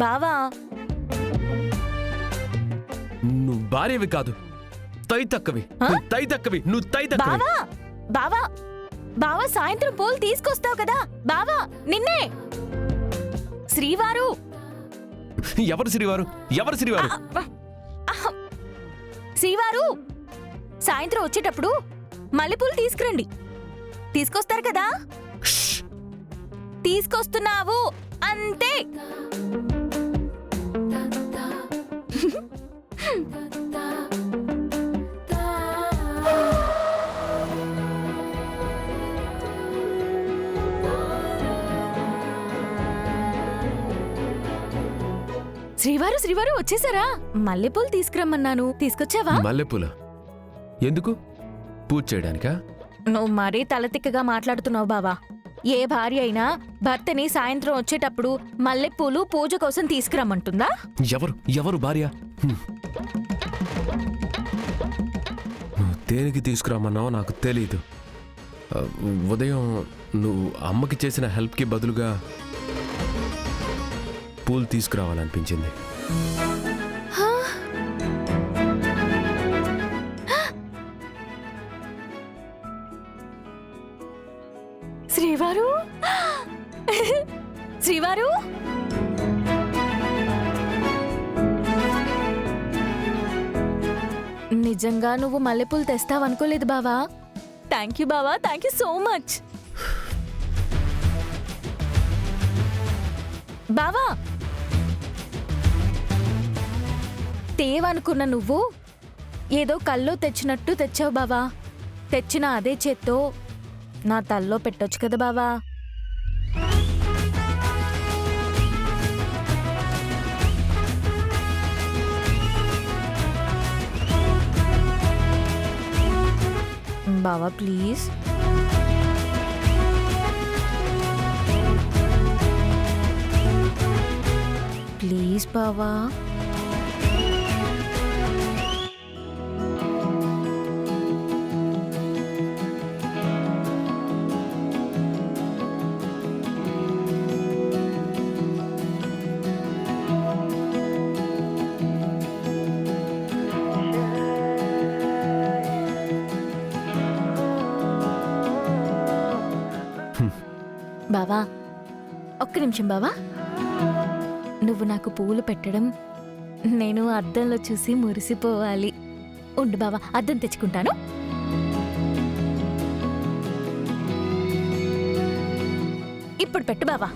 బావా నువ్వు భార్యవి కాదు, తైతక్కవి. నువ్వు తైతక్కవి. బావా బావా బావా సాయంత్రం పూలు తీసుకొస్తావు కదా బావా, నిన్నే. శ్రీవారు. ఎవరు శ్రీవారు? ఎవరు శ్రీవారు? శ్రీవారు సాయంత్రం వచ్చేటప్పుడు మల్లెపూలు తీసుకురండి. తీసుకొస్తారు కదా? తీసుకొస్తున్నావు అంతే. శ్రీవారు శ్రీవారు వచ్చేసారా? మల్లెపూలు తీసుకురమ్మన్నాను, తీసుకొచ్చావా? మల్లెపూల ఎందుకు? పూజ చేయడానికా? నువ్వు మరీ తలతిక్కగా మాట్లాడుతున్నావు బావా. ఏ భార్య అయినా భర్తని సాయంత్రం వచ్చేటప్పుడు మల్లెపూలు పూజ కోసం తీసుకురమ్మంటుందా? ఎవరు ఎవరు భార్య? నువ్వు దేనికి తీసుకురామన్నావో నాకు తెలీదు. ఉదయం నువ్వు అమ్మకి చేసిన హెల్ప్కి బదులుగా పూలు తీసుకురావాలనిపించింది. శ్రీవారు శ్రీవారు నిజంగా నువ్వు మల్లెపూలు తెస్తావనుకోలేదు బావా. థ్యాంక్ యూ బావా, థ్యాంక్ యూ సో మచ్. బావా తేవనుకున్న నువ్వు ఏదో కల్లో తెచ్చినట్టు తెచ్చావు బావా. తెచ్చిన అదే చేత్తో నా తల్లో పెట్టొచ్చు కదా బావా. బావా ప్లీజ్. ప్లీజ్ బావా. బావా ఒక్క నిమిషం బావా. నువ్వు నాకు పువ్వులు పెట్టడం నేను అద్దంలో చూసి మురిసిపోవాలి. ఉండు బావా, అద్దం తెచ్చుకుంటాను. ఇప్పుడు పెట్టు బావా.